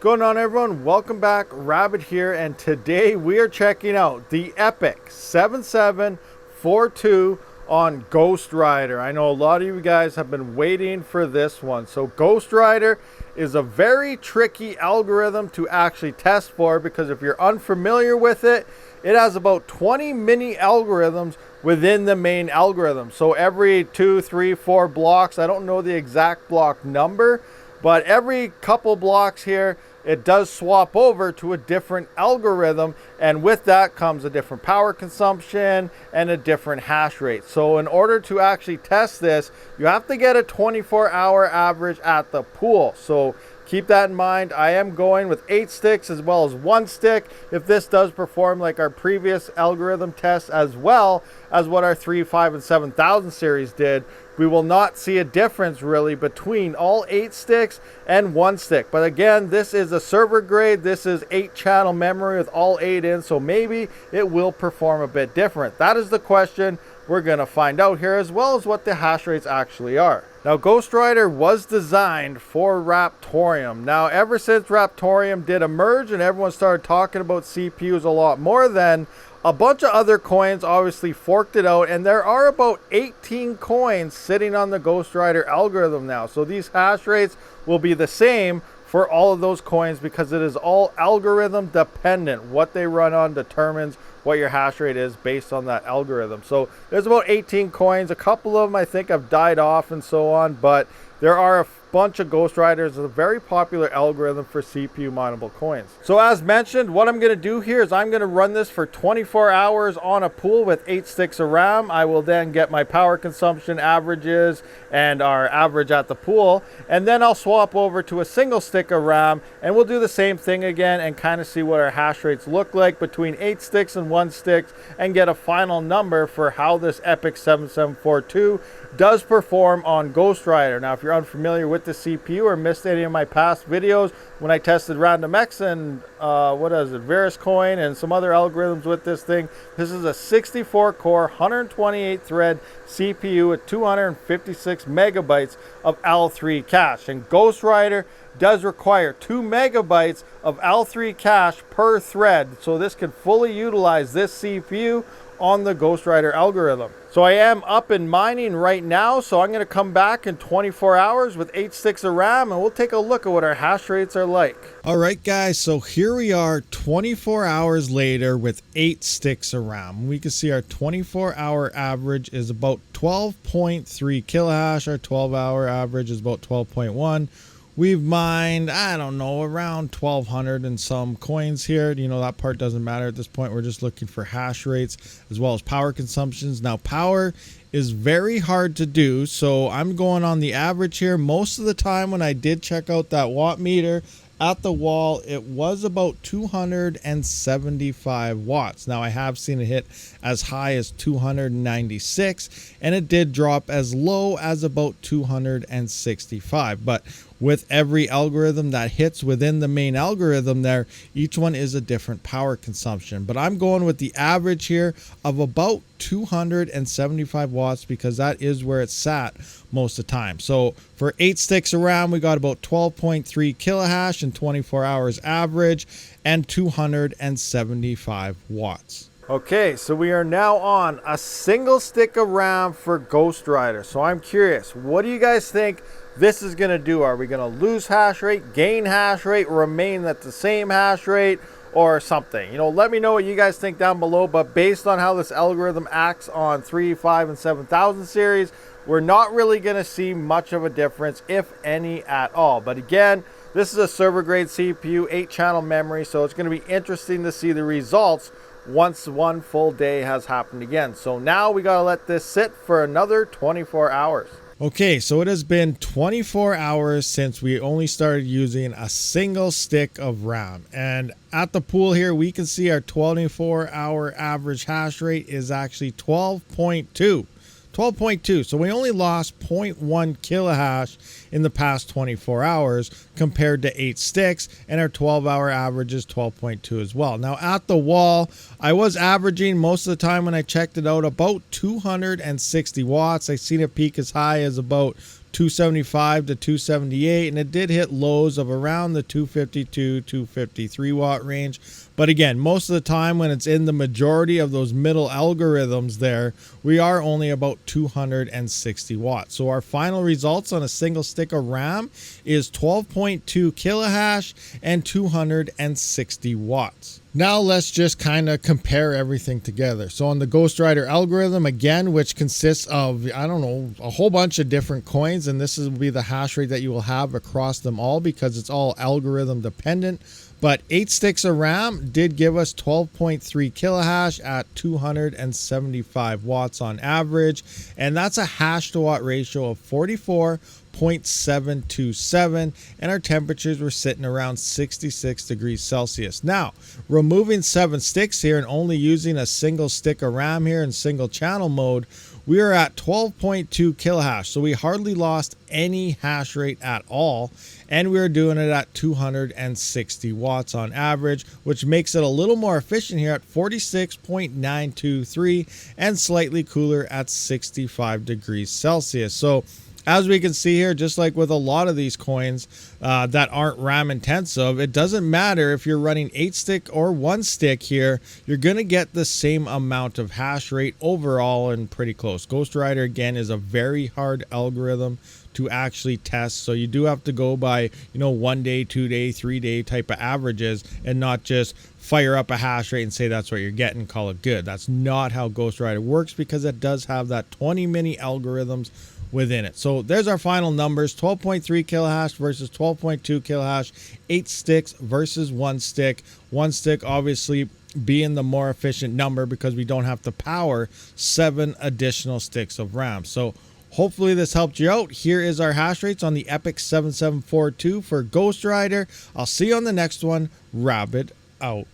going on, everyone? Welcome back. Rabid here, and today we are checking out the EPYC 7742 on GHOSTRIDER. I know a lot of you guys have been waiting for this one. So GHOSTRIDER is a very tricky algorithm to actually test for, because if you're unfamiliar with it, it has about 20 mini algorithms within the main algorithm. So every 2, 3, 4 blocks, I don't know the exact block number, but every couple blocks here, it does swap over to a different algorithm, and with that comes a different power consumption and a different hash rate. So in order to actually test this, you have to get a 24-hour average at the pool. So keep that in mind. I am going with 8 sticks as well as 1 stick. If this does perform like our previous algorithm test, as well as what our 3, 5, and 7,000 series did, we will not see a difference really between all 8 sticks and 1 stick. But again, this is a server grade. This is 8-channel memory with all 8 in, so maybe it will perform a bit different. That is the question we're going to find out here, as well as what the hash rates actually are. Now, GHOSTRIDER was designed for Raptoreum. Now, ever since Raptoreum did emerge and everyone started talking about CPUs a lot more, then a bunch of other coins obviously forked it out, and there are about 18 coins sitting on the GHOSTRIDER algorithm now. So these hash rates will be the same for all of those coins, because it is all algorithm dependent. What they run on determines what your hash rate is based on that algorithm. So there's about 18 coins. A couple of them I think have died off and so on, but there are a bunch of GHOSTRIDERs. It's a very popular algorithm for CPU mineable coins. So as mentioned, what I'm going to do here is I'm going to run this for 24 hours on a pool with 8 sticks of RAM. I will then get my power consumption averages and our average at the pool, and then I'll swap over to a single stick of RAM, and we'll do the same thing again and kind of see what our hash rates look like between 8 sticks and 1 stick, and get a final number for how this EPYC 7742 does perform on GHOSTRIDER. Now, if you're unfamiliar with the CPU or missed any of my past videos when I tested RandomX and VerisCoin and some other algorithms with this thing, this is a 64-core, 128-thread CPU with 256 megabytes of L3 cache. And GHOSTRIDER does require 2 megabytes of L3 cache per thread, so this can fully utilize this CPU on the GHOSTRIDER algorithm. So I am up and mining right now, so I'm going to come back in 24 hours with 8 sticks of RAM, and we'll take a look at what our hash rates are like. All right, guys, so here we are 24 hours later with 8 sticks of RAM. We can see our 24-hour average is about 12.3 kilohash. Our 12-hour average is about 12.1. We've mined, I don't know, around 1,200 and some coins here. You know, that part doesn't matter at this point. We're just looking for hash rates as well as power consumptions. Now, power is very hard to do, so I'm going on the average here. Most of the time when I did check out that watt meter at the wall, it was about 275 watts. Now, I have seen it hit as high as 296, and it did drop as low as about 265. But with every algorithm that hits within the main algorithm there, each one is a different power consumption. But I'm going with the average here of about 275 watts, because that is where it's sat most of the time. So for 8 sticks around, we got about 12.3 kilohash in 24 hours average and 275 watts. Okay, so we are now on a single stick of RAM for GHOSTRIDER. So I'm curious, what do you guys think this is going to do? Are we going to lose hash rate, gain hash rate, remain at the same hash rate, or something? You know, let me know what you guys think down below. But based on how this algorithm acts on 3, 5, and 7,000 series, we're not really going to see much of a difference, if any at all. But again, this is a server grade CPU, 8-channel memory, so it's going to be interesting to see the results once one full day has happened again. So now we got to let this sit for another 24 hours. Okay, so it has been 24 hours since we only started using a single stick of RAM. And at the pool here, we can see our 24-hour average hash rate is actually 12.2. 12.2. So we only lost 0.1 kilohash in the past 24 hours compared to 8 sticks, and our 12-hour average is 12.2 as well. Now at the wall, I was averaging most of the time when I checked it out about 260 watts. I seen it peak as high as about 275 to 278, and it did hit lows of around the 252, 253 watt range. But again, most of the time when it's in the majority of those middle algorithms there, we are only about 260 watts. So our final results on a single stick of RAM is 12.2 kilohash and 260 watts. Now let's just kind of compare everything together. So on the GHOSTRIDER algorithm, again, which consists of, I don't know, a whole bunch of different coins, and this will be the hash rate that you will have across them all because it's all algorithm dependent. But 8 sticks of RAM did give us 12.3 kilohash at 275 watts on average. And that's a hash to watt ratio of 44.727. And our temperatures were sitting around 66 degrees Celsius. Now, removing 7 sticks here and only using a single stick of RAM here in single channel mode, we are at 12.2 kilohash. So we hardly lost any hash rate at all. And we are doing it at 260 watts on average, which makes it a little more efficient here at 46.923 and slightly cooler at 65 degrees Celsius. So as we can see here, just like with a lot of these coins that aren't RAM intensive, it doesn't matter if you're running 8 stick or 1 stick here, you're going to get the same amount of hash rate overall and pretty close. GHOSTRIDER, again, is a very hard algorithm to actually test. So you do have to go by, you know, 1 day, 2 day, 3 day type of averages and not just fire up a hash rate and say that's what you're getting, call it good. That's not how GHOSTRIDER works because it does have that 20 mini algorithms within it. So there's our final numbers: 12.3 kilohash versus 12.2 kilohash, 8 sticks versus 1 stick. 1 stick obviously being the more efficient number because we don't have to power 7 additional sticks of RAM. So hopefully this helped you out. Here is our hash rates on the EPYC 7742 for GHOSTRIDER. I'll see you on the next one. Rabid out.